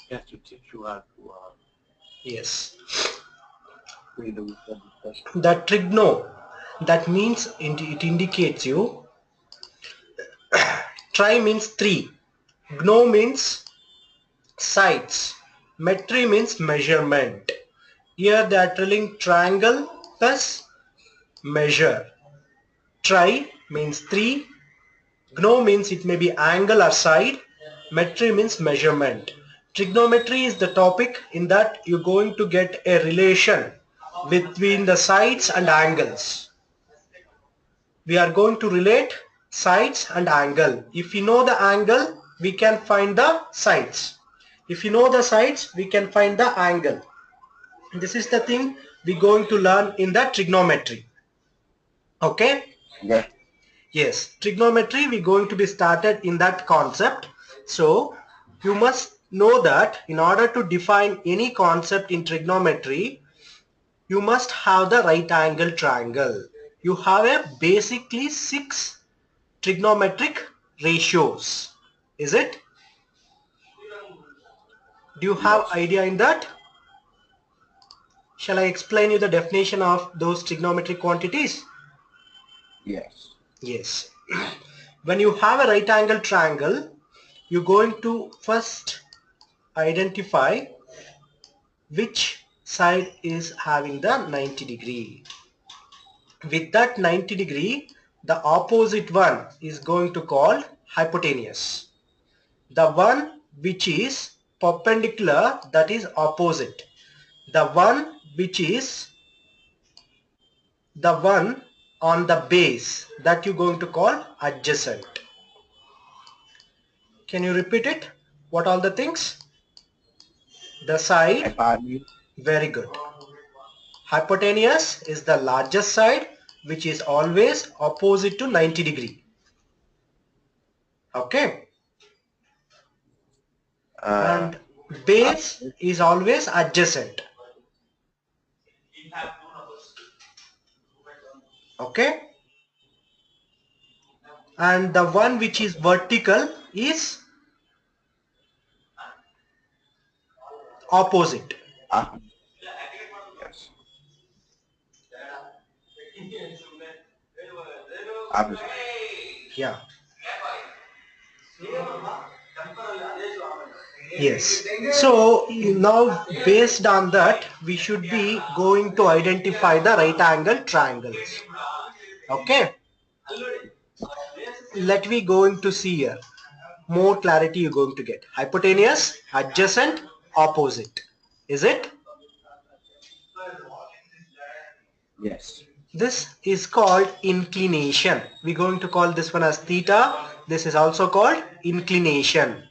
Yes, you have to Yes. read the discussion. The trigno, that means it indicates you. Tri means three. Gno means sides. Metri means measurement. Here they are telling triangle plus measure. Tri means three. Gno means it may be angle or side. Metry means measurement. Trigonometry is the topic in that you're going to get a relation between the sides and angles. We are going to relate sides and angle. If you know the angle, we can find the sides. If you know the sides, we can find the angle. This is the thing we're going to learn in the trigonometry. Okay? Yes. Yes, trigonometry we're going to be started in that concept. So you must know that in order to define any concept in trigonometry, you must have the right angle triangle. You have a basically 6 trigonometric ratios. Is it? Do you have Yes. idea in that? Shall I explain you the definition of those trigonometric quantities? Yes. Yes. When you have a right angle triangle, you're going to first identify which side is having the 90 degree. With that 90 degree, the opposite one is going to call hypotenuse. The one which is perpendicular, that is opposite. The one which is the one on the base, that you're going to call adjacent. Can you repeat it? What all the things? The side, Hypotenuse. very good. Hypotenuse is the largest side which is always opposite to 90 degree. Okay. Uh, And base opposite. is always adjacent. Okay. And the one which is vertical is opposite. Uh, yes. Opposite. Yeah. Yes. So now based on that, we should be going to identify the right angle triangles. Okay. Let me going to see here. More clarity you're going to get. Hypotenuse, adjacent, opposite. Is it? Yes. This is called inclination. We're going to call this one as theta. This is also called inclination.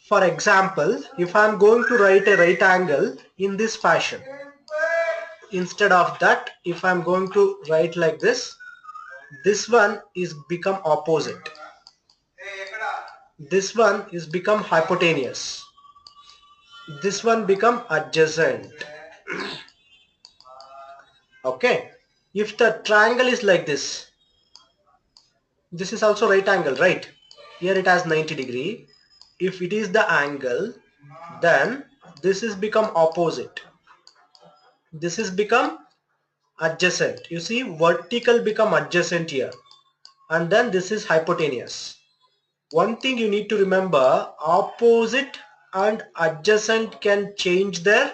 For example, if I'm going to write a right angle in this fashion, instead of that, if I'm going to write like this one is become opposite. This one is become hypotenuse. This one become adjacent. Okay. If the triangle is like this is also right angle, right? Here it has 90 degree. If it is the angle, then this is become opposite. This is become adjacent. You see, vertical become adjacent here. And then this is hypotenuse. One thing you need to remember, opposite and adjacent can change their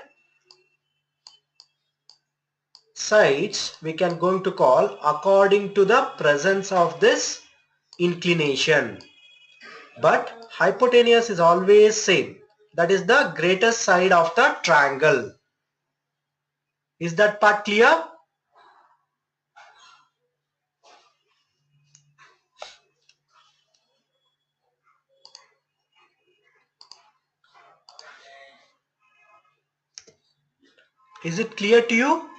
sides. We can going to call according to the presence of this inclination. But hypotenuse is always same. That is the greatest side of the triangle. Is that part clear? Is it clear to you?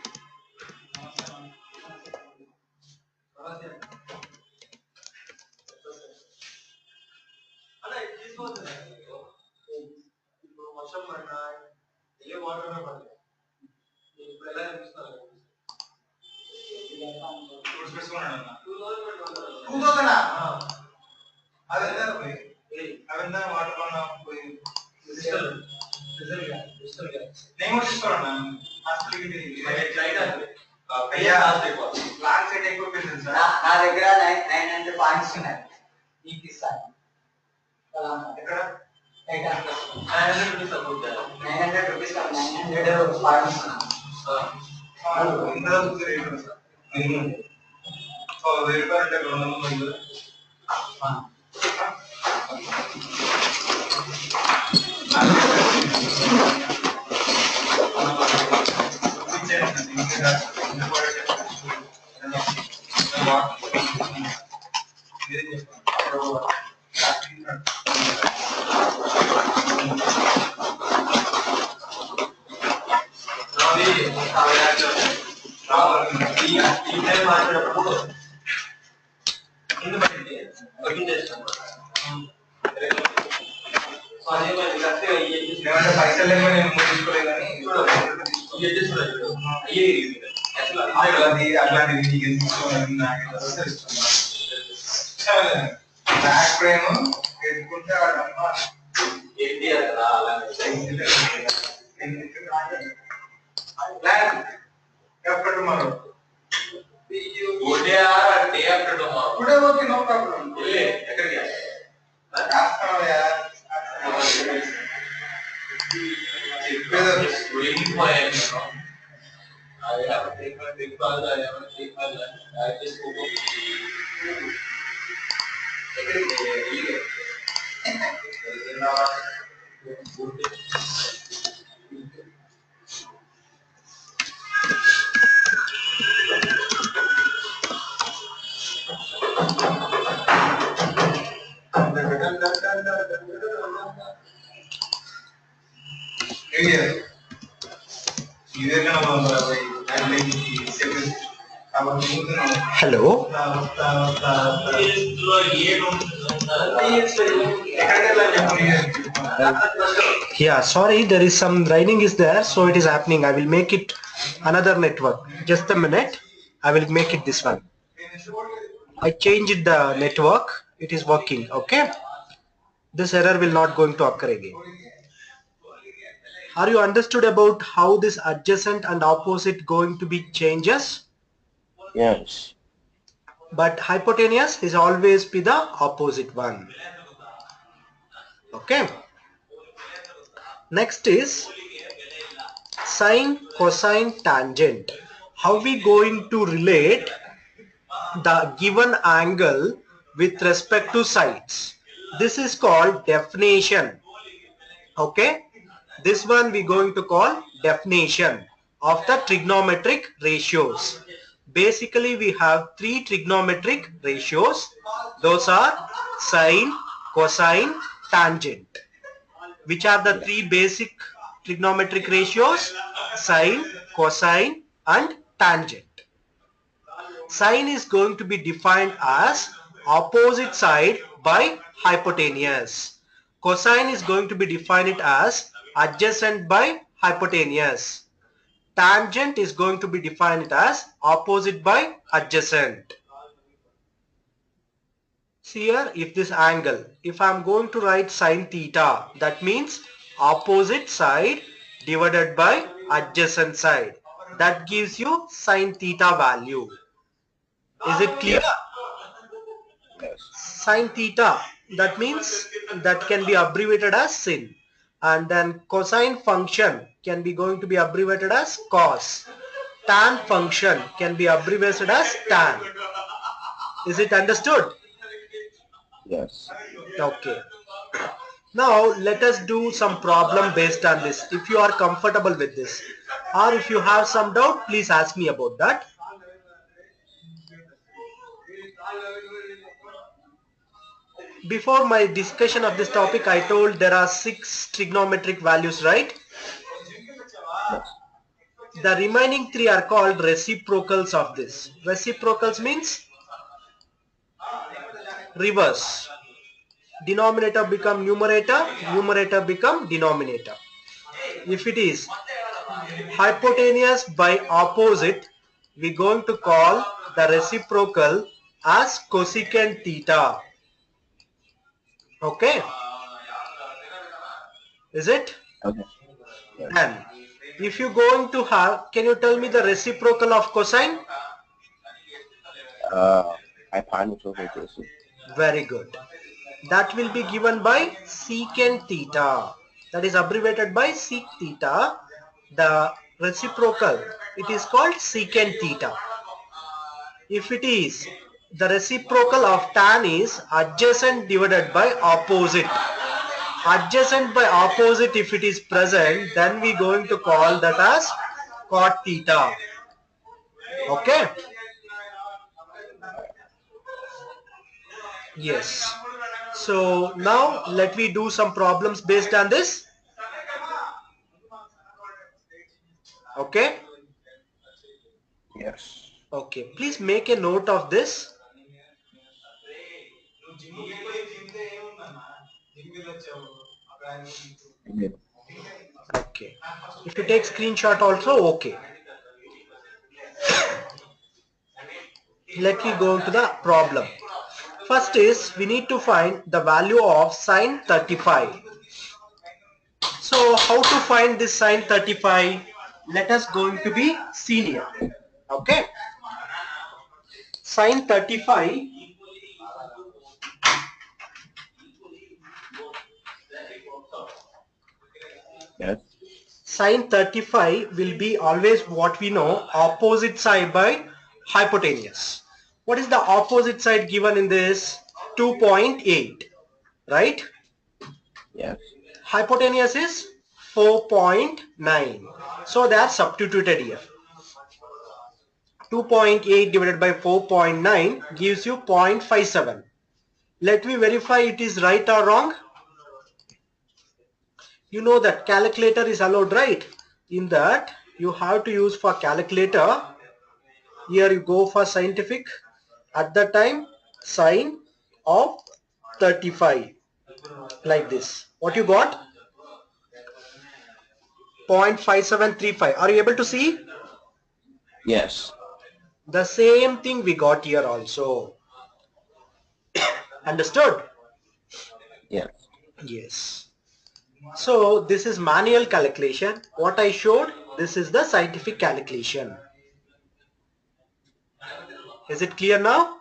900 points ఉన్నాయి ఈ తీసాను ఎక్కడ 900 rupees 900 points పైసలు లేక నేను తీసుకోలేదు కానీ అట్లాంటివి నీకు తీసుకోవాలని బ్యాక్ ఫ్రేమ్ పెట్టుకుంటే వాడమ్మా ఏంటి అలా after tomorrow. Good day or day after tomorrow. Good day, okay, no problem. Hey, ekkadi ya? After yaar. It's going for him, you know. I have to take my breakfast. I have to take my lunch. I just go. Ekkadi ya? Good day. Hello. Yeah, sorry, there is some raining is there, so it is happening. I will make it another network. Just a minute. I will make it this one. I changed the network. It is working. Okay. This error will not going to occur again. Are you understood about how this adjacent and opposite going to be changes? Yes. But hypotenuse is always be the opposite one. Okay. Next is sine, cosine, tangent. How we going to relate the given angle with respect to sides? This is called definition. Okay. This one we going to call definition of the trigonometric ratios. Basically we have three trigonometric ratios. Those are sine, cosine, tangent. Which are the three basic trigonometric ratios? Sine, cosine and tangent. Sine is going to be defined as opposite side by hypotenuse. Cosine is going to be defined as adjacent by hypotenuse. Tangent is going to be defined as opposite by adjacent. See here, if this angle, if I am going to write sine theta, that means opposite side divided by adjacent side. That gives you sine theta value. Is it clear? Yes. Sine theta, that means that can be abbreviated as sin. And then cosine function can be going to be abbreviated as cos. Tan function can be abbreviated as tan. Is it understood? Yes. Okay. Now let us do some problem based on this. If you are comfortable with this, or if you have some doubt, please ask me about that. Before my discussion of this topic, I told there are 6 trigonometric values, right? Yes. The remaining 3 are called reciprocals of this. Reciprocals means reverse. Denominator become numerator, numerator become denominator. If it is hypotenuse by opposite, we going to call the reciprocal as cosecant theta. Okay? Is it? Okay. Yes. And if you going to have, can you tell me the reciprocal of cosine? hypotenuse over adjacent. Very good. That will be given by secant theta. That is abbreviated by sec theta. The reciprocal, it is called secant theta. If it is, the reciprocal of tan is adjacent divided by opposite. Adjacent by opposite, if it is present, then we going to call that as cot theta. Okay? Yes. So now let me do some problems based on this. Okay? Yes. Okay. Please make a note of this. Amen. Okay. If you take screenshot also, okay. Let me go to the problem. First is we need to find the value of sine 35. So how to find this sine 35? Let us going to be senior. Okay. Sine 35, Yes. sine 35 will be always what we know, opposite side by hypotenuse. What is the opposite side given in this? 2.8, right? Yes. Hypotenuse is 4.9. So they are substituted here. 2.8 divided by 4.9 gives you 0.57. Let me verify it is right or wrong. You know that calculator is allowed, right? In that you have to use for calculator. Here you go for scientific. At the time sine of 35 like this. What you got? 0.5735. Are you able to see? Yes. The same thing we got here also. Understood? Yes. Yes. So this is manual calculation. What I showed, this is the scientific calculation. Is it clear now?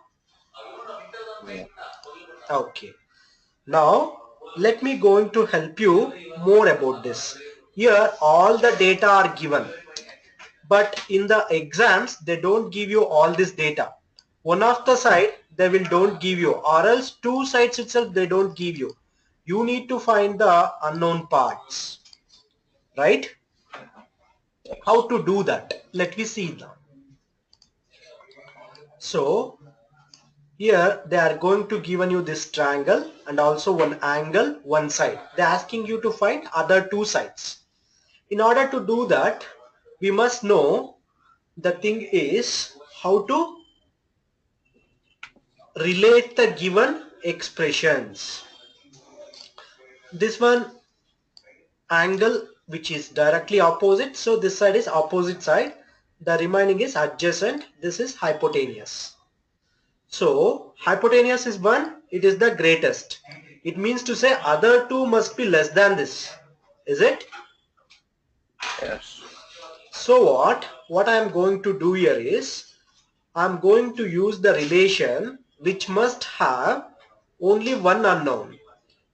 Yeah. Okay. Now let me going to help you more about this. Here all the data are given. But in the exams they don't give you all this data. One of the side they will don't give you, or else two sides itself they don't give you. You need to find the unknown parts, right? How Yes. to do that? Let me see now. So here they are going to given you this triangle and also one angle, one side. They're asking you to find other two sides. In order to do that, we must know the thing is how to relate the given expressions. This one angle which is directly opposite, so this side is opposite side, the remaining is adjacent, this is hypotenuse. So hypotenuse is 1, it is the greatest. It means to say other two must be less than this. Is it? Yes. So what I am going to do here is I am going to use the relation which must have only one unknown.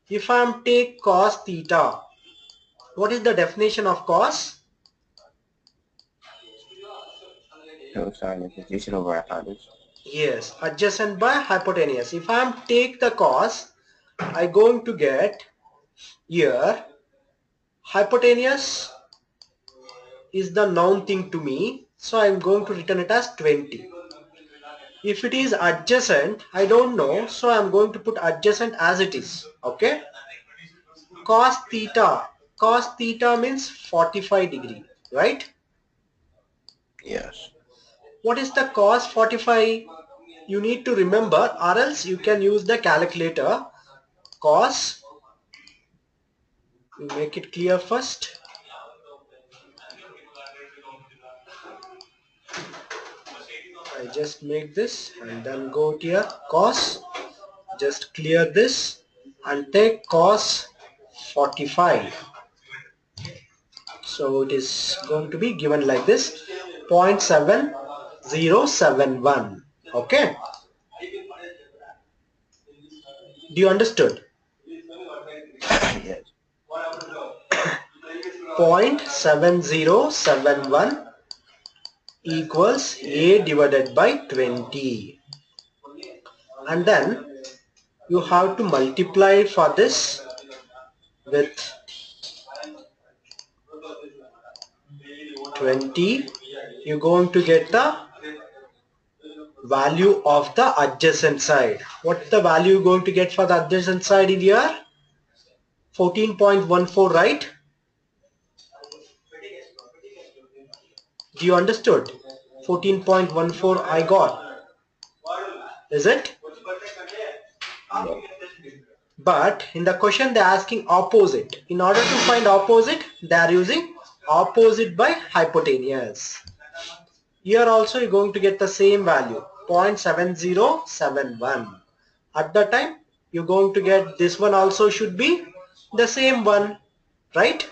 If I am take cos theta, what is the definition of cos? Cosine is adjacent over hypotenuse. Yes, adjacent by hypotenuse. If I am take the cos, I going to get here hypotenuse is the known thing to me, so I am going to return it as 20. If it is adjacent, I don't know, so I am going to put adjacent as it is. Okay. Cos theta means 45 degree, right? Yes. What is the cos 45? You need to remember, or else you can use the calculator. Cos, you make it clear first. I just make this and then go here cos, just clear this and take cos 45. So it is going to be given like this, 0.7071. Okay. Do you understood? Yes. 0.7071 equals A divided by 20. And then you have to multiply for this with 20. You're going to get the value of the adjacent side. What's the value you're going to get for the adjacent side in here? 14.14, right? Do you understood? 14.14 I got. Is it? Yes. But in the question they're asking opposite. In order to find opposite, they are using opposite by hypotenuse. Here also you're going to get the same value, 0.7071. At the time you're going to get this one also should be the same one, right?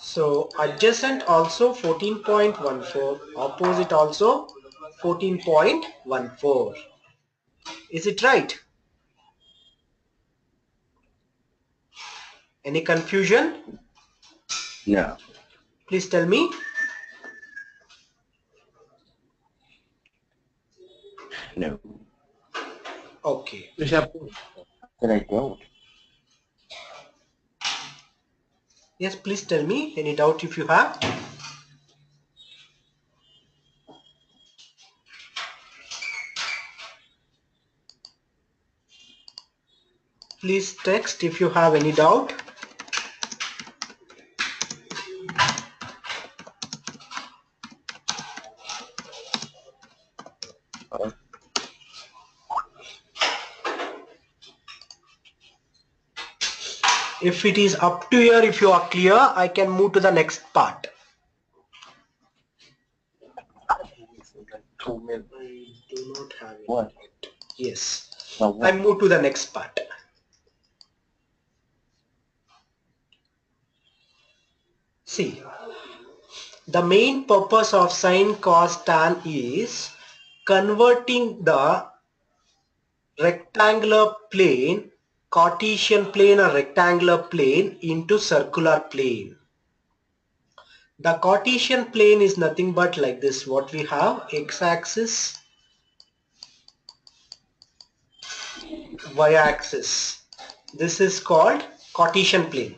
So adjacent also 14.14, opposite also 14.14. Is it right? Any confusion? No. Please tell me. No. Okay. But I don't. Yes, please tell me. Any doubt if you have? Please text if you have any doubt. Uh, If it is up to here, if you are clear, I can move to the next part. 2 minutes. I do not have it. What? Yes. No, what? I move to the next part. See, the main purpose of sine, cos, tan is converting the rectangular plane, Cartesian plane or rectangular plane into circular plane. The Cartesian plane is nothing but like this. What we have, x-axis, y-axis. This is called Cartesian plane.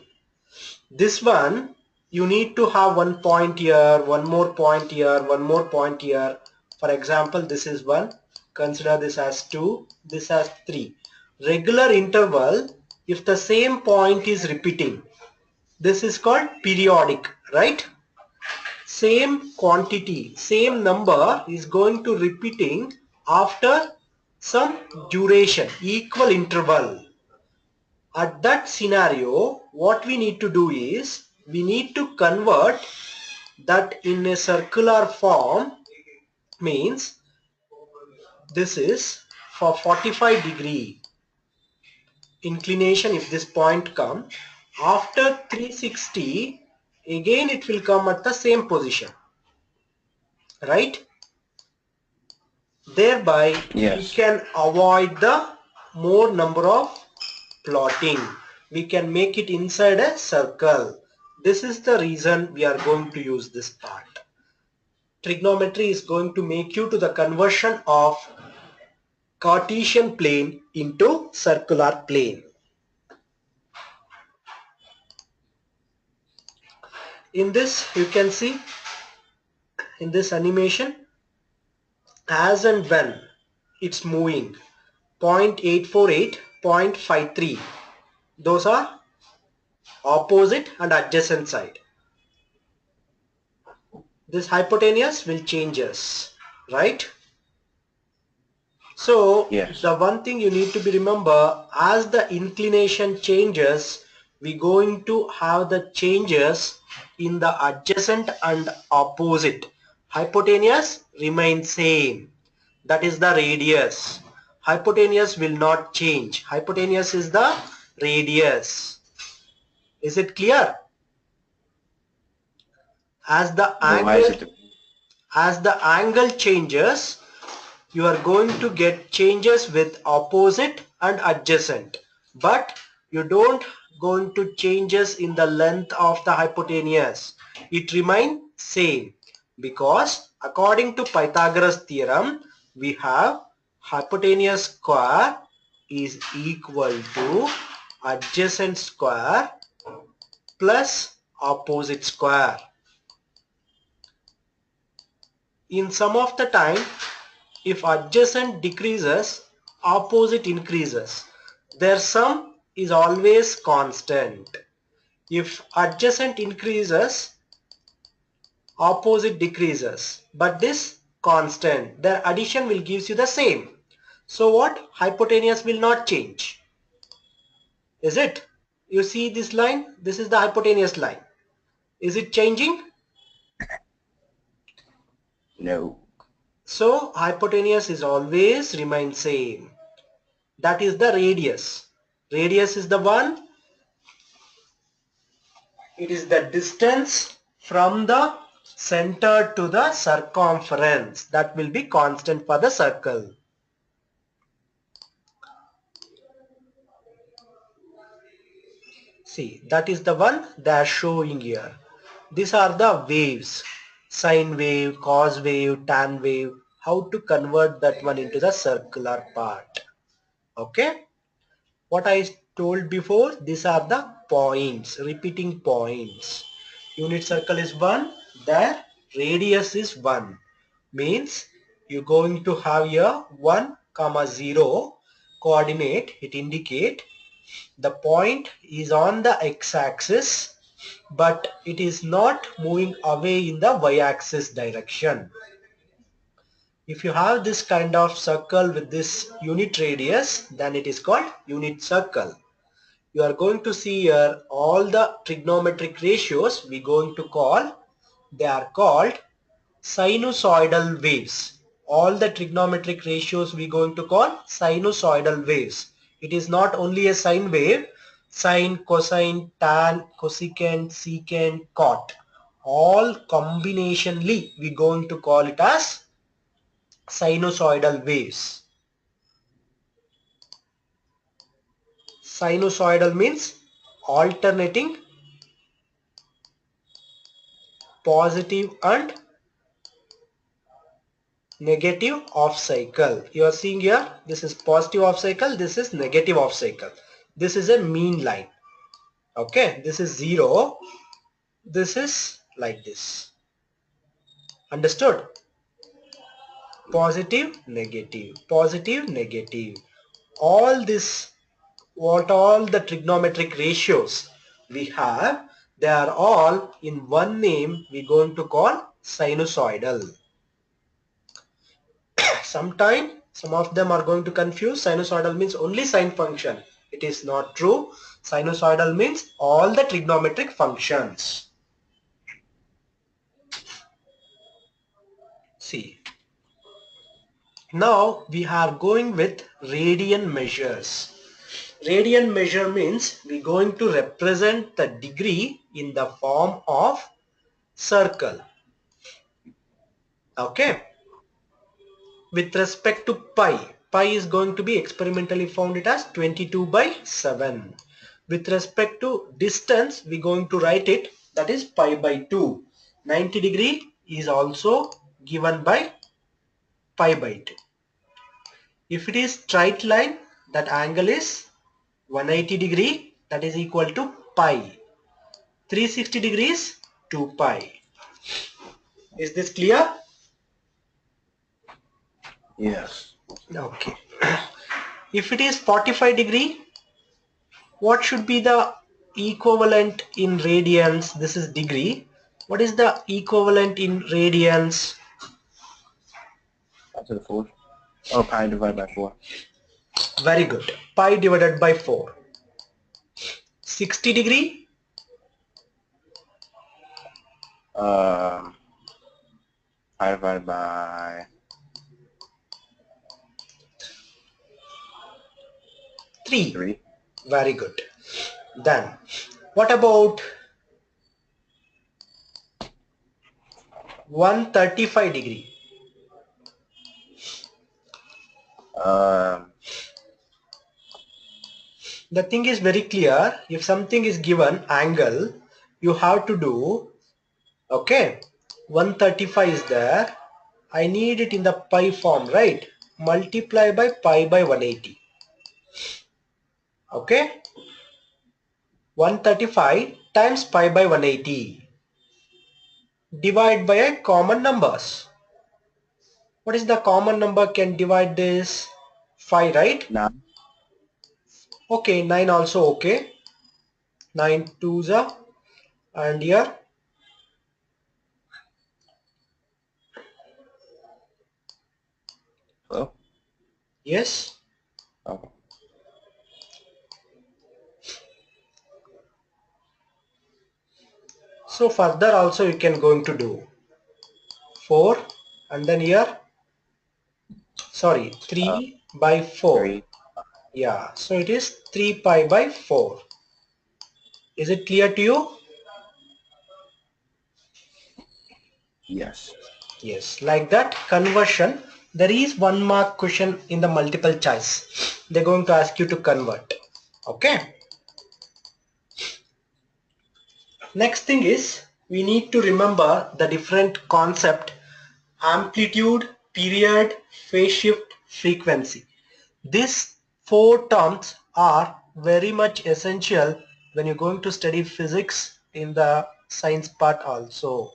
This one, you need to have one point here, one more point here, one more point here. For example, this is 1. Consider this as 2, this as 3. Regular interval, if the same point is repeating, this is called periodic, right? Same quantity, same number is going to repeating after some duration, equal interval. At that scenario, what we need to do is, we need to convert that in a circular form, means this is for 45-degree inclination. If this point come, after 360, again it will come at the same position, right? Thereby Yes. we can avoid the more number of plotting. We can make it inside a circle. This is the reason we are going to use this part. Trigonometry is going to make you to the conversion of Cartesian plane into circular plane. In this you can see, in this animation, as and when it's moving, 0.848, 0.53, those are opposite and adjacent side. This hypotenuse will changes, right? So Yes. the one thing you need to be remember, as the inclination changes, we going to have the changes in the adjacent and opposite. Hypotenuse remains same. That is the radius. Hypotenuse will not change. Hypotenuse is the radius. Is it clear? As the Then why is it angle changes, you are going to get changes with opposite and adjacent, but you don't going to changes in the length of the hypotenuse. It remain same because according to Pythagoras theorem we have hypotenuse square is equal to adjacent square plus opposite square. In some of the time, if adjacent decreases, opposite increases. Their sum is always constant. If adjacent increases, opposite decreases. But this constant, their addition will gives you the same. So what? Hypotenuse will not change. Is it? You see this line? This is the hypotenuse line. Is it changing? No. So hypotenuse is always remain same. That is the radius. Radius is the one. It is the distance from the center to the circumference. That will be constant for the circle. See, that is the one they are showing here. These are the waves. Sine wave, cos wave, tan wave. How to convert that one into the circular part. Okay. What I told before, these are the points, repeating points. Unit circle is 1, their radius is 1. Means you're going to have here 1, 0 coordinate. It indicate the point is on the x-axis, but it is not moving away in the y-axis direction. If you have this kind of circle with this unit radius, then it is called unit circle. You are going to see here all the trigonometric ratios we going to call, they are called sinusoidal waves. All the trigonometric ratios we going to call sinusoidal waves. It is not only a sine wave, sine, cosine, tan, cosecant, secant, cot. All combinationally we going to call it as sinusoidal waves. Sinusoidal means alternating positive and negative off cycle. You are seeing here, this is positive off cycle, this is negative off cycle. This is a mean line. Okay, this is 0, this is like this. Understood? Positive, negative, positive, negative. All this, what all the trigonometric ratios we have, they are all in one name we going to call sinusoidal. Sometime some of them are going to confuse. Sinusoidal means only sine function. It is not true. Sinusoidal means all the trigonometric functions. See, now we are going with radian measures. Radian measure means we are going to represent the degree in the form of circle. Okay. With respect to pi, pi is going to be experimentally found it as 22/7. With respect to distance, we are going to write it, that is pi/2. 90 degree is also given by pi/2. If it is straight line, that angle is 180 degree, that is equal to pi. 360 degrees, 2 pi. Is this clear? Yes. Okay. If it is 45 degree, what should be the equivalent in radians? This is degree. What is the equivalent in radians? Pi to the fourth. Oh, pi divided by 4. Very good. Pi divided by 4. 60 degree? Pi divided by 3. 3. Very good. Then, what about 135 degree? The thing is very clear. If something is given angle, you have to do, okay, 135 is there. I need it in the pi form, right? Multiply by pi by 180. Okay? 135 times pi by 180. Divide by a common numbers. What is the common number can divide this? 5, right? 9. Okay, 9 also okay. 9 twos are, and here 12. yes. Okay. So further also you can going to do 4, and then here, sorry, Uh, 3 by 4. 3. Yeah, so it is 3 pi by 4. Is it clear to you? Yes. Yes, like that conversion. There is 1 mark question in the multiple choice. They're going to ask you to convert. Okay. Next thing is we need to remember the different concept: amplitude, period, phase shift, frequency. These 4 terms are very much essential when you're going to study physics in the science part also.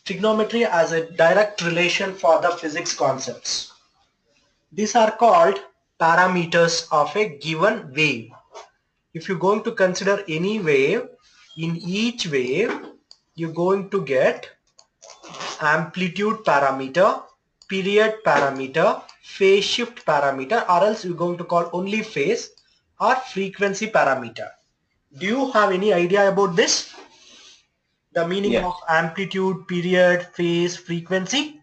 Trigonometry has a direct relation for the physics concepts. These are called parameters of a given wave. If you're going to consider any wave, in each wave you're going to get amplitude parameter, period parameter, phase shift parameter, or else you're going to call only phase, or frequency parameter. Do you have any idea about this? The meaning Yes. of amplitude, period, phase, frequency?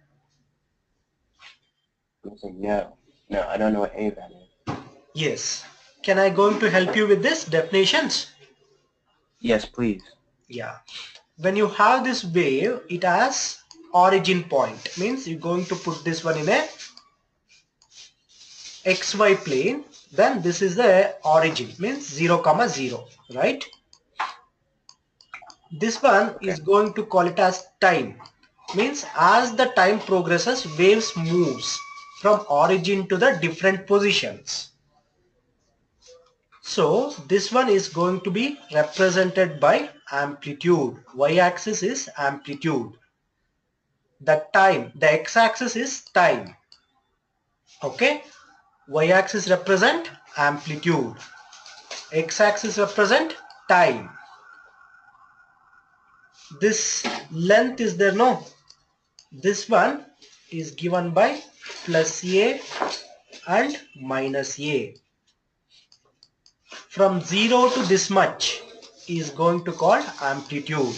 I say no. No, I don't know what any of that is. Yes. Can I going to help you with this definitions? Yes, please. Yeah. When you have this wave, it has origin point. Means you're going to put this one in a xy plane. Then this is the origin. Means 0 comma 0. Right? This one Okay. is going to call it as time. Means as the time progresses, waves moves from origin to the different positions. So this one is going to be represented by amplitude. Y-axis is amplitude. The time, the x-axis is time. Okay. Y-axis represent amplitude. X-axis represent time. This length is there, no? This one is given by plus a and minus a. From 0 to this much is going to call amplitude.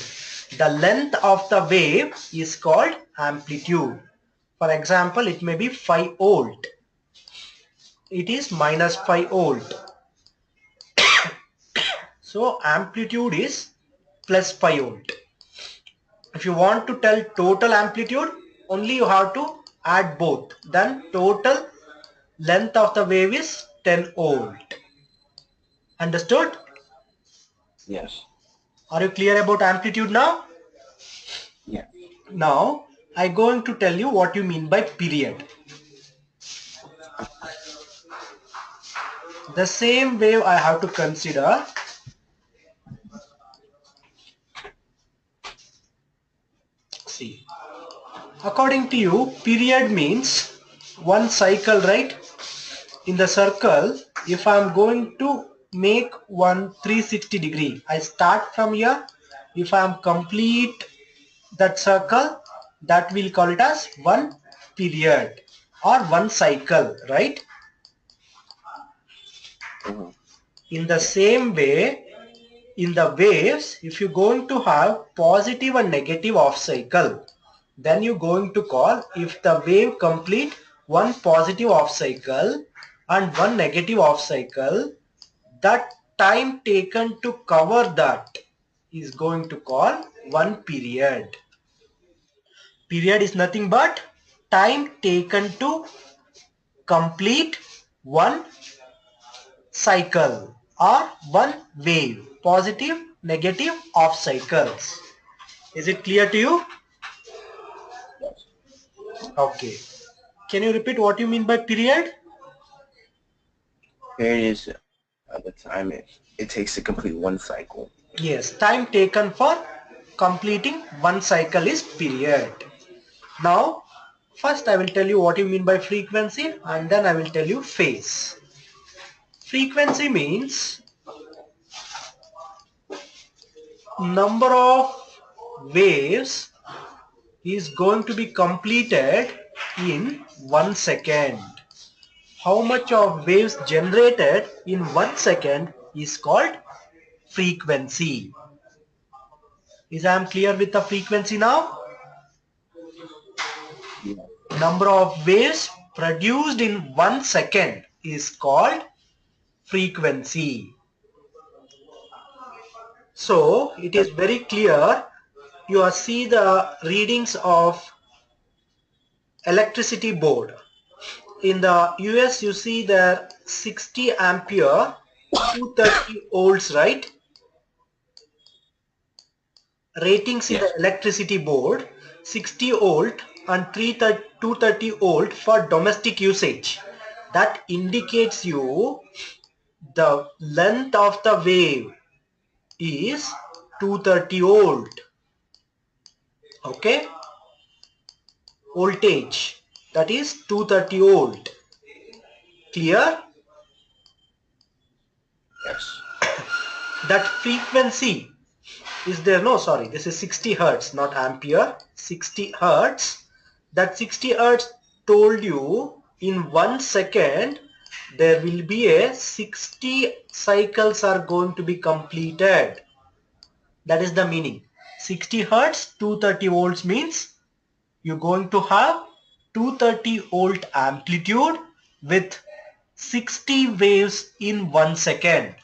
The length of the wave is called amplitude. For example, it may be 5 volt. It is minus 5 volt. So amplitude is plus 5 volt. If you want to tell total amplitude, only you have to add both. Then total length of the wave is 10 volt. Understood? Yes. Are you clear about amplitude now? Yes. Now, I'm going to tell you what you mean by period. The same wave I have to consider. See, according to you, period means one cycle, right? In the circle, if I'm going to make one 360-degree, I start from here. If I'm complete that circle, that we'll call it as one period or one cycle, right? Mm-hmm. In the Yes. same way, in the waves, if you're going to have positive and negative off cycle, then you're going to call, if the wave complete one positive off cycle and one negative off cycle, that time taken to cover that is going to call one period. Period is nothing but time taken to complete one cycle or one wave, positive, negative of cycles. Is it clear to you? Yes. Okay. Can you repeat what you mean by period? Period is the time it takes to complete one cycle. Yes, time taken for completing one cycle is period. Now, first I will tell you what you mean by frequency and then I will tell you phase. Frequency means number of waves is going to be completed in 1 second. How much of waves generated in 1 second is called frequency. Is I am clear with the frequency now? Yeah. Number of waves produced in 1 second is called frequency. So it is Yes. very clear. You are see the readings of electricity board. In the US you see there 60 ampere 230 volts, right? Ratings in the Yes. electricity board 60 volt and 230 volt for domestic usage. That indicates you the length of the wave is 230 volt. Okay, voltage, that is 230 volt. Clear? Yes. That frequency is there, no, sorry, this is 60 hertz, not ampere, 60 hertz. That 60 hertz told you in 1 second there will be a 60 cycles are going to be completed. That is the meaning. 60 hertz 230 volts means you're going to have 230 volt amplitude with 60 waves in 1 second.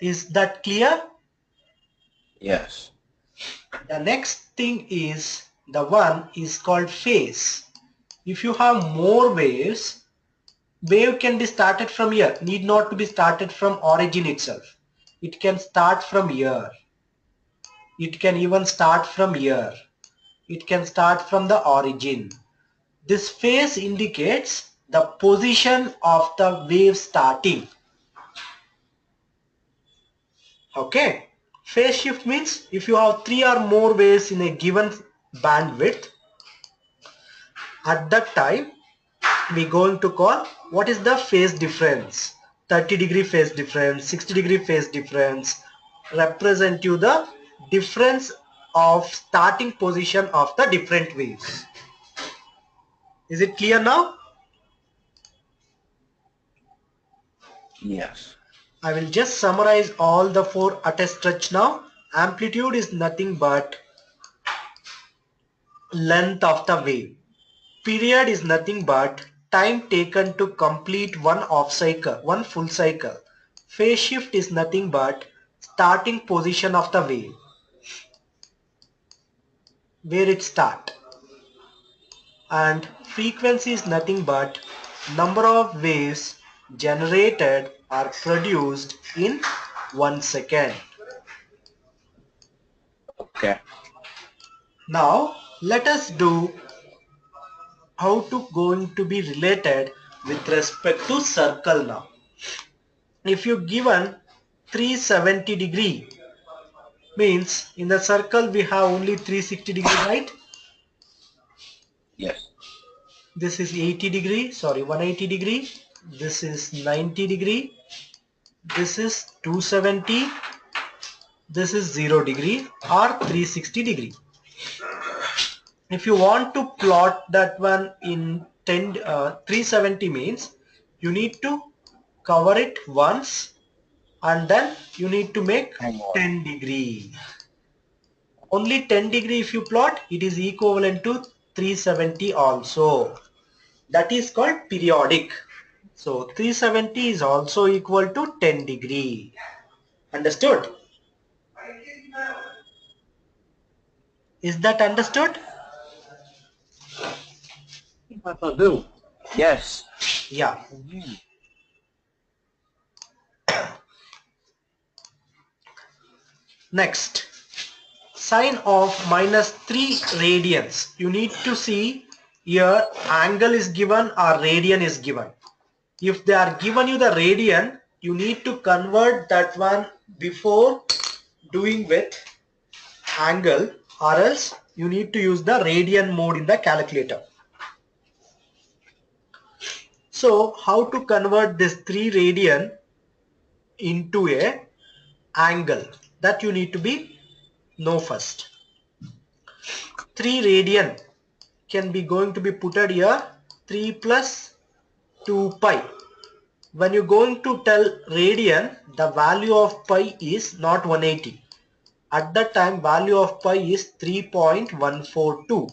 Is that clear? Yes. The next thing is the one is called phase. If you have more waves, wave can be started from here, need not to be started from origin itself. It can start from here. It can even start from here. It can start from the origin. This phase indicates the position of the wave starting. Okay. Phase shift means if you have 3 or more waves in a given bandwidth, at that time we going to call what is the phase difference. 30-degree phase difference, 60-degree phase difference represent you the difference of starting position of the different waves. Is it clear now? Yes. I will just summarize all the four at a stretch now. Amplitude is nothing but length of the wave. Period is nothing but time taken to complete one off cycle, one full cycle. Phase shift is nothing but starting position of the wave, where it start. And frequency is nothing but number of waves generated or produced in 1 second. Okay. Now let us do how to going to be related with respect to circle now. If you given 370-degree means in the circle we have only 360-degree, right? Yes. This is 80-degree, sorry, 180-degree. This is 90-degree. This is 270. This is 0-degree or 360-degree. If you want to plot that one in 370 means you need to cover it once and then you need to make Hang on. 10 degree. Only 10 degree if you plot, it is equivalent to 370 also. That is called periodic. So 370 is also equal to 10 degree. Understood? Is that understood? Yes. Yeah. Next, sine of -3 radians. You need to see here angle is given or radian is given. If they are given you the radian, you need to convert that one before doing with angle, or else you need to use the radian mode in the calculator. So how to convert this 3 radian into a angle, that you need to be know first. 3 radian can be going to be put here 3 plus 2 pi. When you're going to tell radian, the value of pi is not 180. At that time value of pi is 3.142.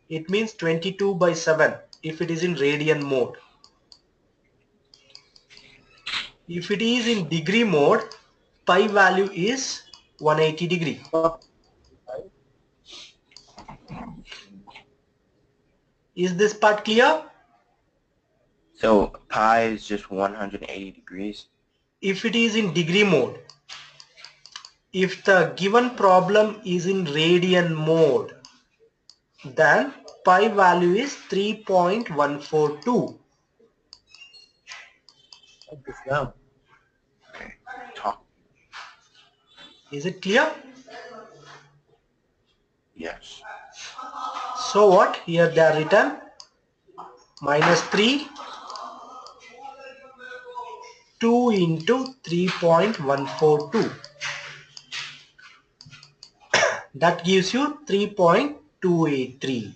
It means 22 by 7 if it is in radian mode. If it is in degree mode, pi value is 180 degree. Is this part clear? So pi is just 180 degrees. If it is in degree mode, if the given problem is in radian mode, then pi value is 3.142. Okay. Talk. Is it clear? Yes. So what? Here they are written -3, 2 into 3.142. That gives you 3.283.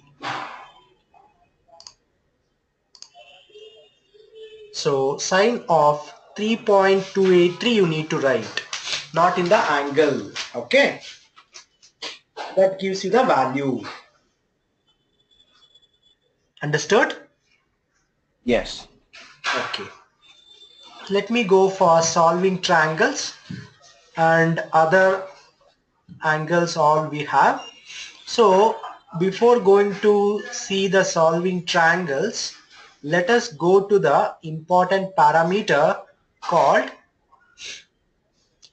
So sine of 3.283 you need to write, not in the angle. Okay. That gives you the value. Understood? Yes. Okay. Let me go for solving triangles and other angles all we have. So before going to see the solving triangles, let us go to the important parameter called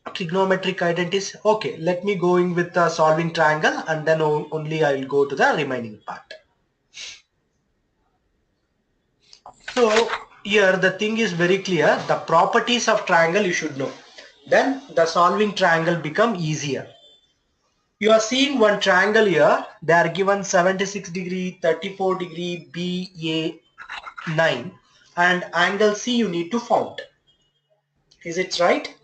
trigonometric identities. Okay, let me go in with the solving triangle and then only I will go to the remaining part. So here the thing is very clear. The properties of triangle you should know. Then the solving triangle become easier. You are seeing one triangle here. They are given 76 degree, 34 degree, BA9 and angle C you need to found. Is it right?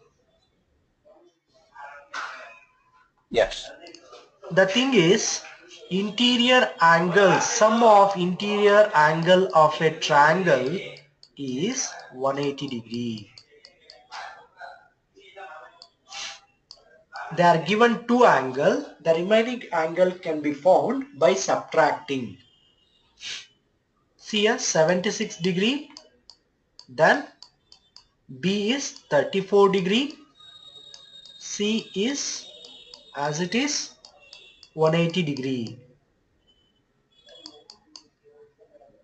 Yes. The thing is, interior angle, sum of interior angle of a triangle is 180 degree. They are given two angles. The remaining angle can be found by subtracting. See here 76 degree, then B is 34 degree, C is as it is 180 degree.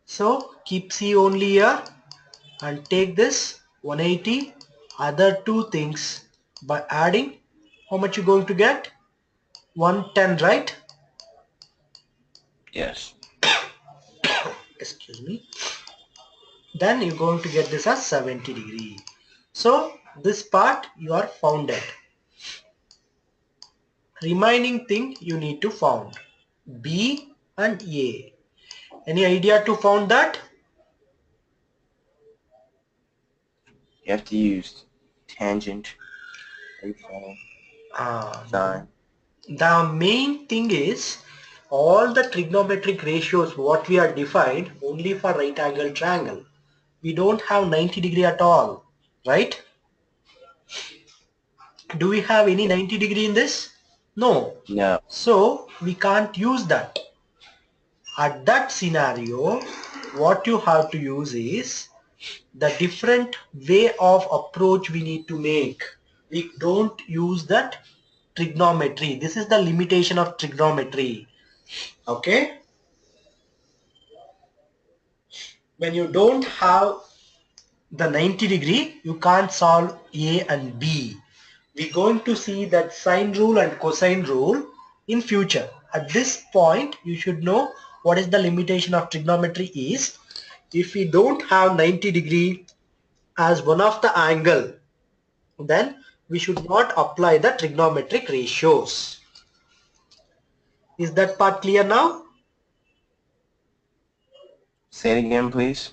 So keep C only here and take this 180 other two things by adding. How much you going to get? 110, right? Yes. Excuse me. Then you're going to get this as 70 degree. So this part you are founded. Remaining thing you need to found B and A. Any idea to found that? You have to use tangent, cosine, Uh, sine. the main thing is all the trigonometric ratios what we are defined only for right angle triangle. We don't have 90 degree at all, right? Do we have any 90 degree in this? No. No. So we can't use that. At that scenario, what you have to use is the different way of approach we need to make. We don't use that trigonometry. This is the limitation of trigonometry. Okay? When you don't have the 90 degree, you can't solve A and B. We're going to see that sine rule and cosine rule in future. At this point, you should know what is the limitation of trigonometry is. If we don't have 90 degree as one of the angle, then we should not apply the trigonometric ratios. Is that part clear now? Say it again, please.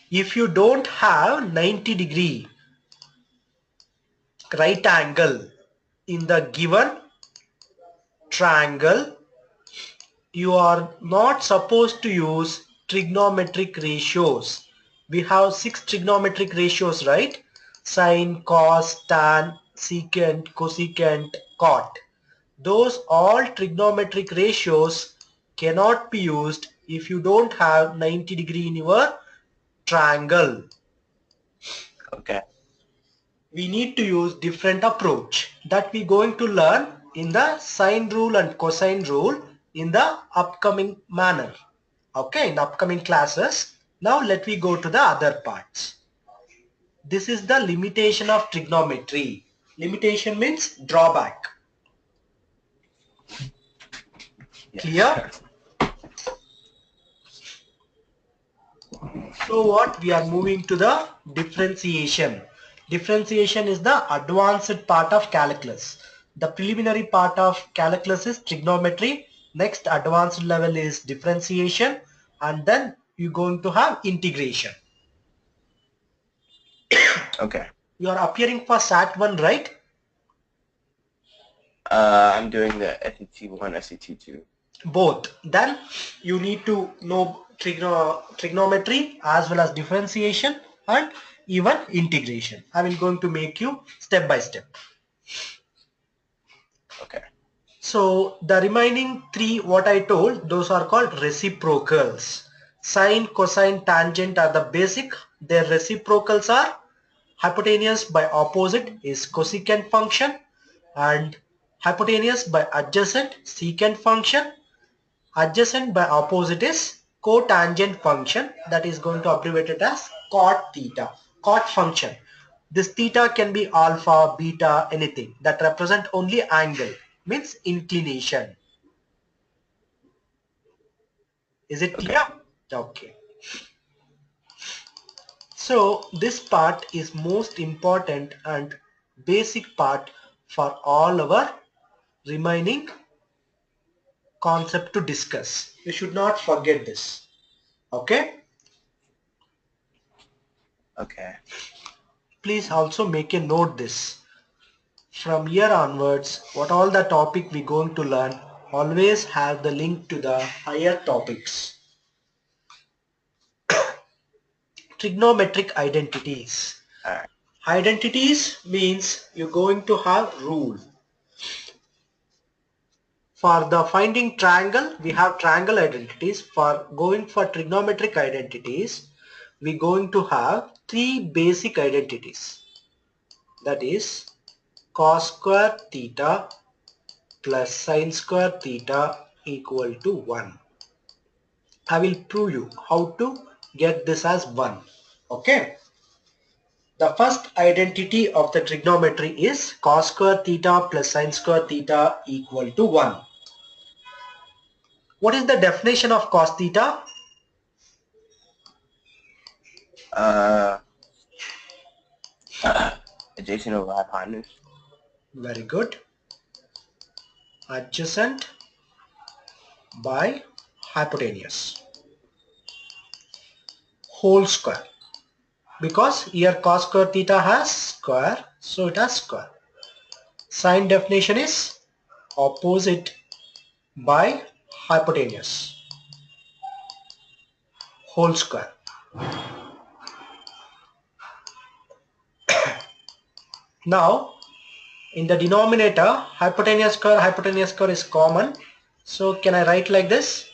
If you don't have 90 degree right angle in the given triangle, you are not supposed to use trigonometric ratios. We have 6 trigonometric ratios, right? Sine, cos, tan, secant, cosecant, cot. Those all trigonometric ratios cannot be used if you don't have 90 degree in your triangle. Okay. We need to use different approach that we going to learn in the sine rule and cosine rule in the upcoming manner. Okay, in the upcoming classes. Now let me go to the other parts. This is the limitation of trigonometry. Limitation means drawback. Yes. Clear? So what, we are moving to the differentiation. Differentiation is the advanced part of calculus. The preliminary part of calculus is trigonometry. Next advanced level is differentiation, and then you're going to have integration. Okay. You are appearing for SAT 1, right? I'm doing the SAT 1, SAT 2. Both. Then you need to know trigonometry as well as differentiation and even integration. I will going to make you step by step. Okay. So the remaining 3 what I told, those are called reciprocals. Sine, cosine, tangent are the basic. Their reciprocals are hypotenuse by opposite is cosecant function, and hypotenuse by adjacent secant function. Adjacent by opposite is cotangent function, that is going to abbreviate it as cot theta. Cot function. This theta can be alpha, beta, anything that represent only angle, means inclination. Is it Okay. clear? Okay. So this part is most important and basic part for all our remaining concept to discuss. You should not forget this. Okay? Okay. Please also make a note this. From here onwards, what all the topic we going to learn, always have the link to the higher topics. Trigonometric identities. All right. Identities means you're going to have rule. For the finding triangle, we have triangle identities. For going for trigonometric identities, we're going to have 3 basic identities. That is cos square theta plus sine square theta equal to 1. I will prove you how to get this as 1. Okay. The first identity of the trigonometry is cos square theta plus sine square theta equal to 1. What is the definition of cos theta? Uh, adjacent over hypotenuse. Very good. Adjacent by hypotenuse whole square, because here cos square theta has square, so it has square. Sine definition is opposite by hypotenuse whole square. Now in the denominator, hypotenuse square is common, so can I write like this?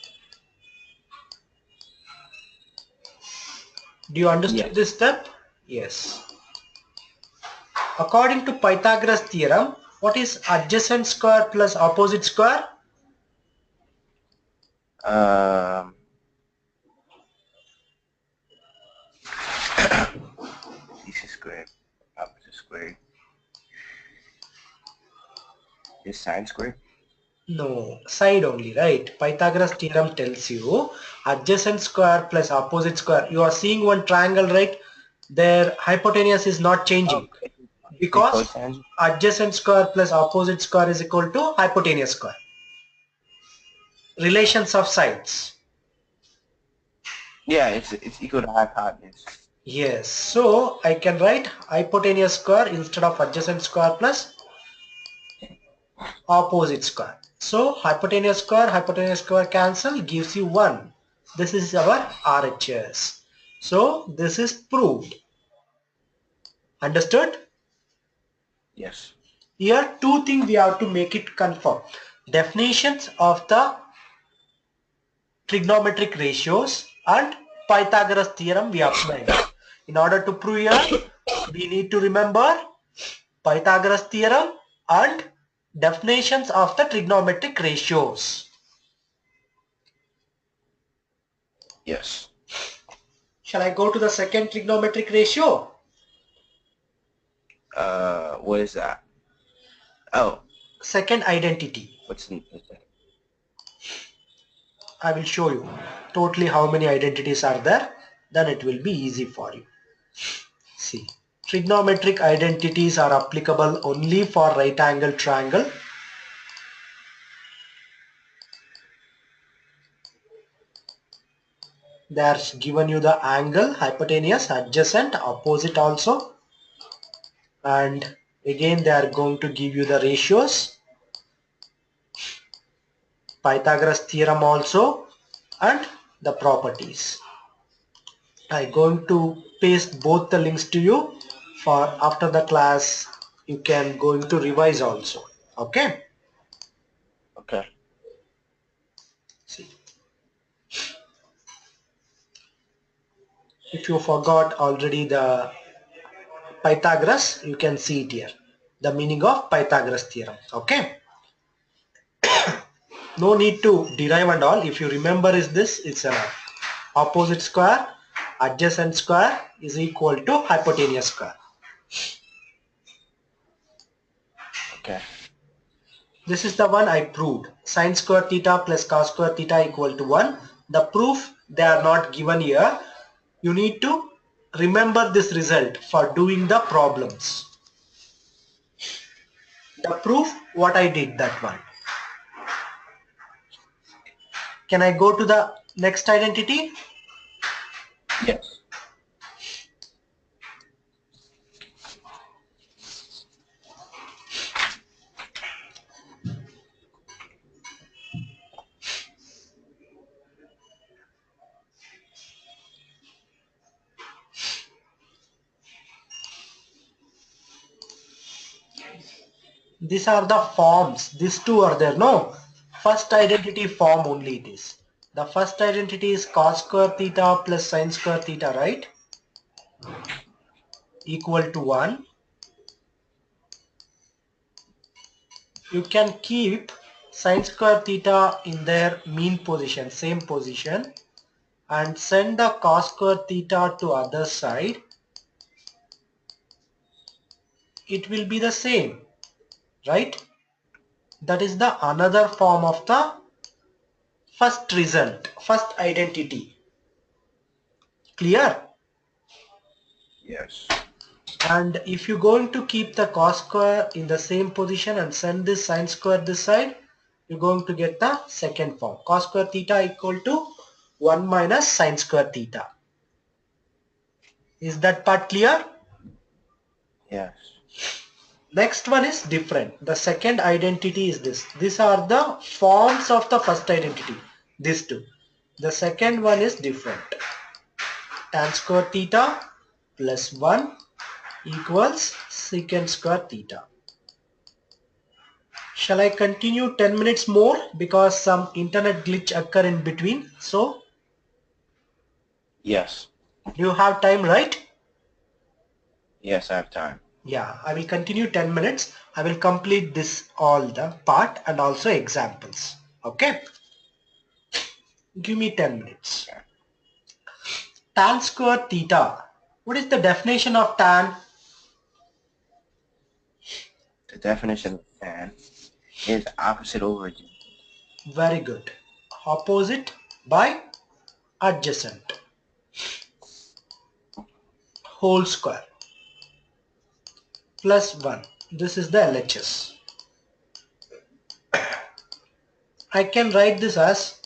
Do you understand Yes. this step? Yes. According to Pythagoras theorem, what is adjacent square plus opposite square? Um, squared, opposite squared. Is sine squared? No, side only, right? Pythagoras theorem tells you adjacent square plus opposite square. You are seeing one triangle, right? Their hypotenuse is not Oh, changing is it because cotangent? adjacent square plus opposite square is equal to hypotenuse square. Relations of sides. Yeah, it's equal to hypotenuse. Yes, so I can write hypotenuse square instead of adjacent square plus opposite square. So hypotenuse square cancel gives you 1. This is our RHS. So this is proved. Understood? Yes. Here two things we have to make it confirm. Definitions of the trigonometric ratios and Pythagoras theorem we applied. In order to prove here, we need to remember Pythagoras theorem and definitions of the trigonometric ratios. Yes. Shall I go to the second trigonometric ratio? What is that? Oh, Second identity. what's that? I will show you totally how many identities are there. Then it will be easy for you. See, trigonometric identities are applicable only for right angle triangle. They are given you the angle, hypotenuse, adjacent, opposite also. And again they are going to give you the ratios, Pythagoras theorem also, and the properties. I'm going to paste both the links to you for after the class. You can going to revise also. Okay. Okay. See, if you forgot already the Pythagoras, you can see it here. The meaning of Pythagoras theorem. Okay. No need to derive and all. If you remember is this, it's enough. Opposite square, adjacent square is equal to hypotenuse square. Okay. This is the one I proved. Sine square theta plus cos square theta equal to 1. The proof they are not given here. You need to remember this result for doing the problems. The proof what I did that one. Can I go to the next identity? Yes. These are the forms. These two are there. No. First identity form only it is. The first identity is cos square theta plus sine square theta, right? Equal to 1. You can keep sine square theta in their mean position, same position, and send the cos square theta to other side. It will be the same, right? That is the another form of the first result, first identity. Clear? Yes. And if you're going to keep the cos square in the same position and send this sine square this side, you're going to get the second form. Cos square theta equal to 1 minus sine square theta. Is that part clear? Yes. Next one is different. The second identity is this. These are the forms of the first identity. These two. The second one is different. Tan square theta plus 1 equals secant square theta. Shall I continue 10 minutes more because some internet glitch occur in between? So Yes. you have time, right? Yes, I have time. Yeah, I will continue 10 minutes. I will complete this all the part and also examples. Okay. Give me 10 minutes. Okay. Tan square theta. What is the definition of tan? The definition of tan is opposite over adjacent. Very good. Opposite by adjacent. Whole square plus 1. This is the LHS. I can write this as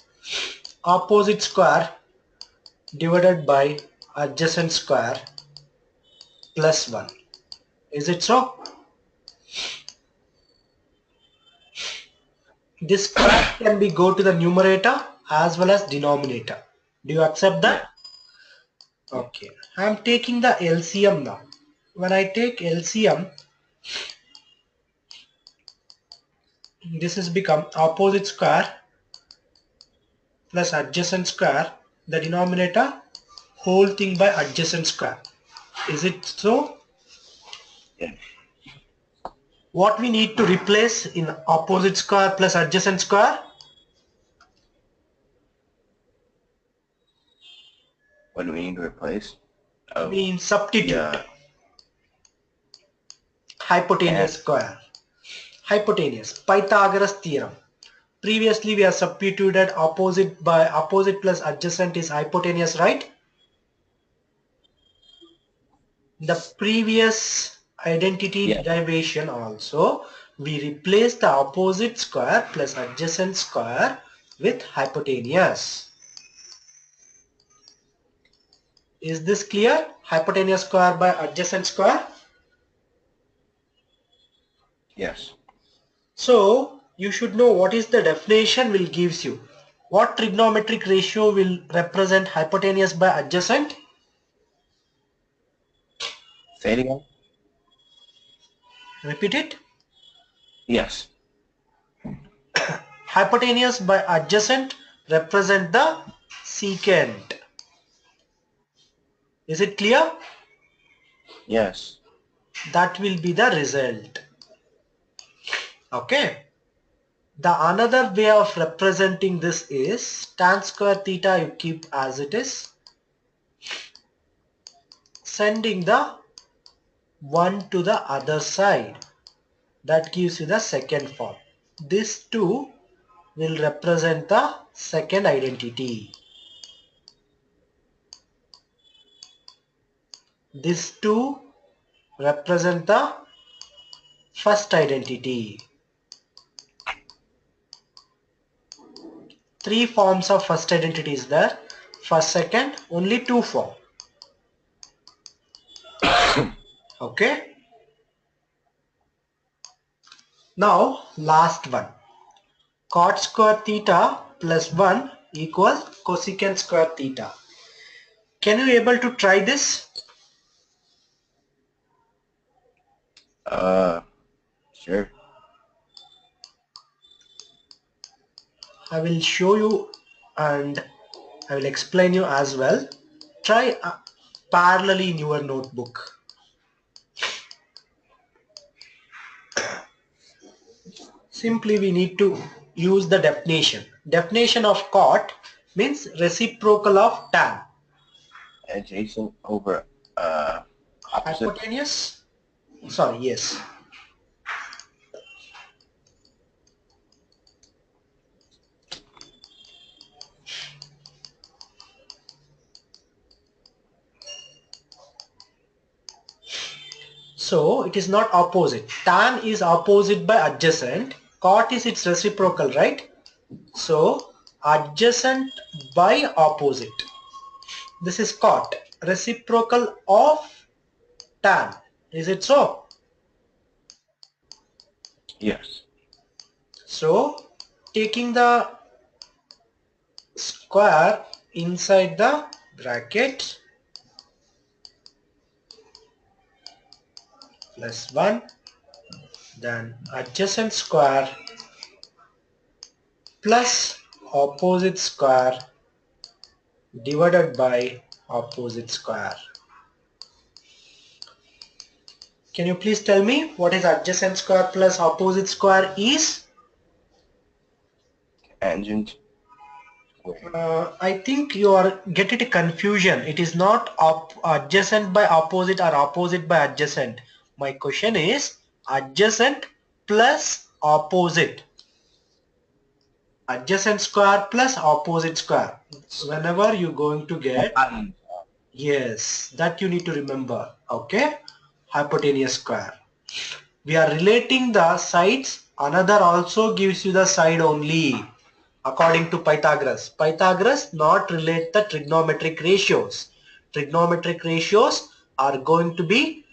opposite square divided by adjacent square plus 1. Is it so? This square can be go to the numerator as well as denominator. Do you accept Yeah. that? Okay. I am taking the LCM now. When I take LCM, this has become opposite square plus adjacent square, the denominator whole thing by adjacent square. Is it so? Yeah. What we need to replace in opposite square plus adjacent square? What do we need to replace? Oh, Means substitute. yeah. Hypotenuse square. Hypotenuse. Pythagoras theorem. Previously we have substituted opposite by opposite plus adjacent is hypotenuse, right? The previous identity Yeah. derivation also we replace the opposite square plus adjacent square with hypotenuse. Is this clear? Hypotenuse square by adjacent square. Yes. So you should know what is the definition will gives you. What trigonometric ratio will represent hypotenuse by adjacent? Say it again. Repeat it. Yes. Hypotenuse by adjacent represent the secant. Is it clear? Yes. That will be the result. Okay. The another way of representing this is tan square theta you keep as it is. Sending the 1 to the other side. That gives you the second form. This 2 will represent the second identity. This 2 represent the first identity. 3 forms of first identity is there. First, second, only 2 form. Okay. Now last one. Cot square theta plus 1 equals cosecant square theta. Can you able to try this? Sure. I will show you and I will explain you as well. Try parallelly in your notebook. Simply we need to use the definition. Definition of cot means reciprocal of tan. Adjacent over opposite. Hypotenuse? Sorry, yes. So it is not opposite. Tan is opposite by adjacent. Cot is its reciprocal, right? So adjacent by opposite. This is cot. Reciprocal of tan. Is it so? Yes. So taking the square inside the bracket plus 1, then adjacent square plus opposite square divided by opposite square. Can you please tell me what is adjacent square plus opposite square is? Tangent. I think you are getting a confusion. It is not adjacent by opposite or opposite by adjacent. My question is adjacent plus opposite. Adjacent square plus opposite square. Whenever you're going to get, yes, that you need to remember. Okay, hypotenuse square. We are relating the sides. Another also gives you the side only. According to Pythagoras. Pythagoras not relate the trigonometric ratios. Trigonometric ratios are going to be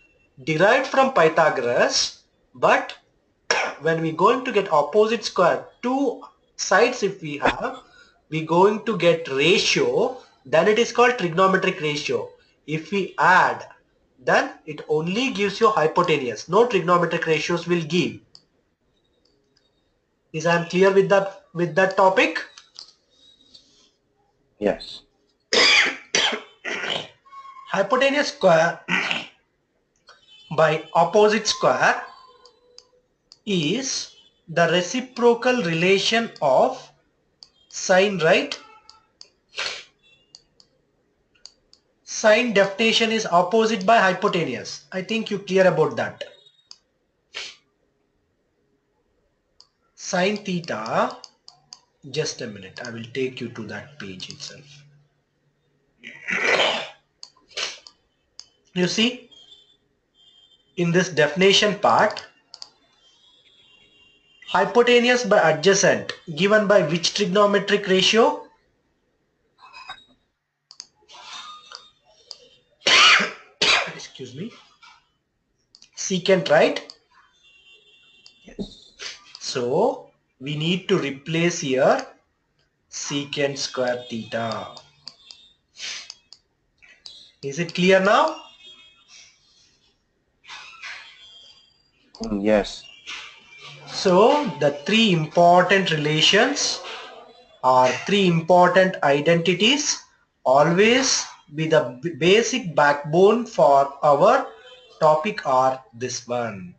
derived from Pythagoras, but when we going to get opposite square, two sides if we have, we going to get ratio, then it is called trigonometric ratio. If we add, then it only gives you hypotenuse. No trigonometric ratios will give. Is I am clear with that topic? Yes. Hypotenuse square by opposite square is the reciprocal relation of sine, right? Sine definition is opposite by hypotenuse. I think you clear about that. Sine theta, just a minute, I will take you to that page itself. You see, in this definition part, hypotenuse by adjacent given by which trigonometric ratio? Excuse me. Secant, right? Yes. So we need to replace here secant square theta. Is it clear now? Yes. So the three important relations or three important identities always be the basic backbone for our topic are this one.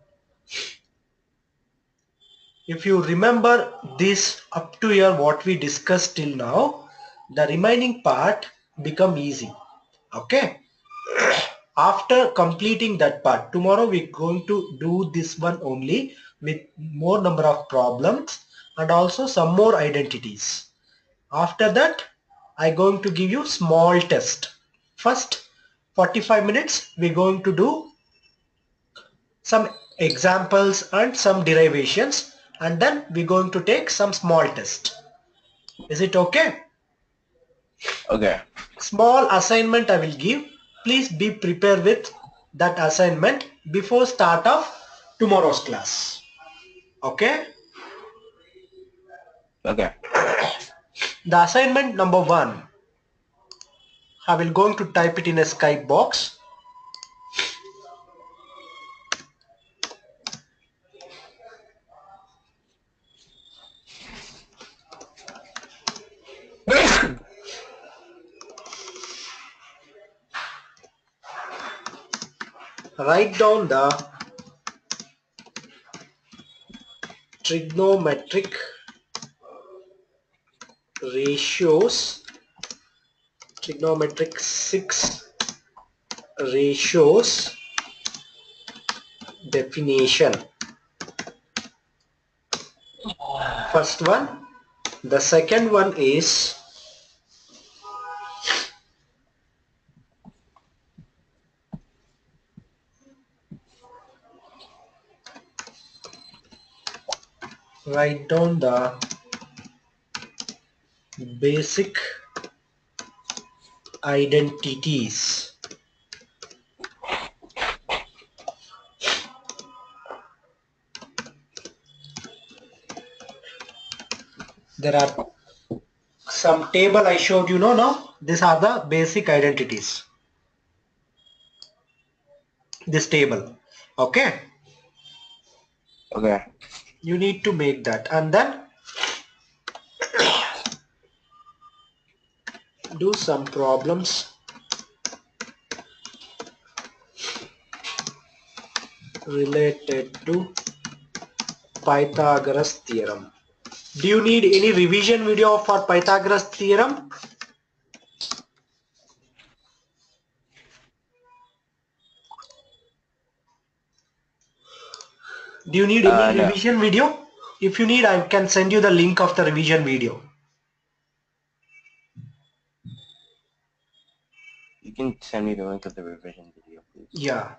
If you remember this up to here what we discussed till now, the remaining part become easy. Okay. After completing that part, tomorrow we're going to do this one only with more number of problems and also some more identities. After that, I'm going to give you small test. First 45 minutes, we're going to do some examples and some derivations, and then we're going to take some small test. Is it okay? Okay. Small assignment I will give. Please be prepared with that assignment before start of tomorrow's class. Okay? Okay. The assignment number 1. I will going to type it in a Skype box. Write down the trigonometric ratios, trigonometric 6 ratios definition. First one. The second one is write down the basic identities. There are some table I showed you no? These are the basic identities. This table. Okay? Okay. You need to make that and then do some problems related to Pythagoras theorem. Do you need any revision video for Pythagoras theorem? Do you need any No. revision video? If you need, I can send you the link of the revision video. You can send me the link of the revision video, please. Yeah,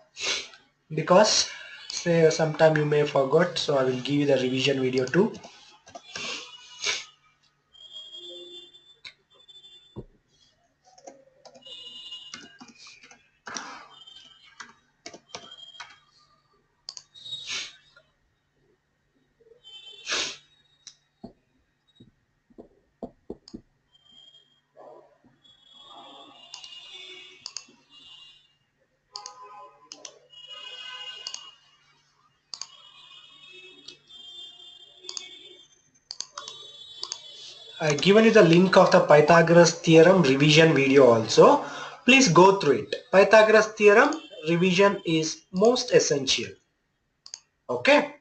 because say sometime you may forgot, so I will give you the revision video too. I given you the link of the Pythagoras theorem revision video also. Please go through it. Pythagoras theorem revision is most essential. Okay?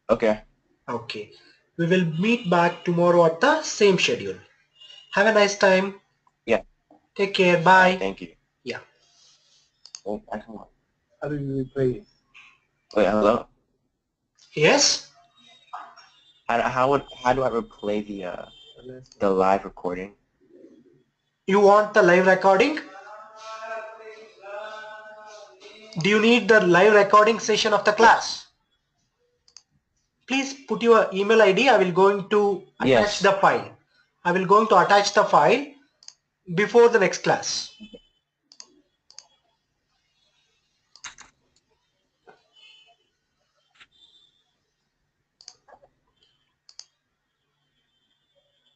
Okay. Okay. We will meet back tomorrow at the same schedule. Have a nice time. Yeah. Take care. All Bye. right, thank you. Yeah. Oh, I come on. How do you replay it? Wait, hello? Yes? How do I replay the live recording? You want the live recording? Do you need the live recording session of the class? Yes. Please put your email ID. I will going to attach Yes. the file. I will going to attach the file before the next class.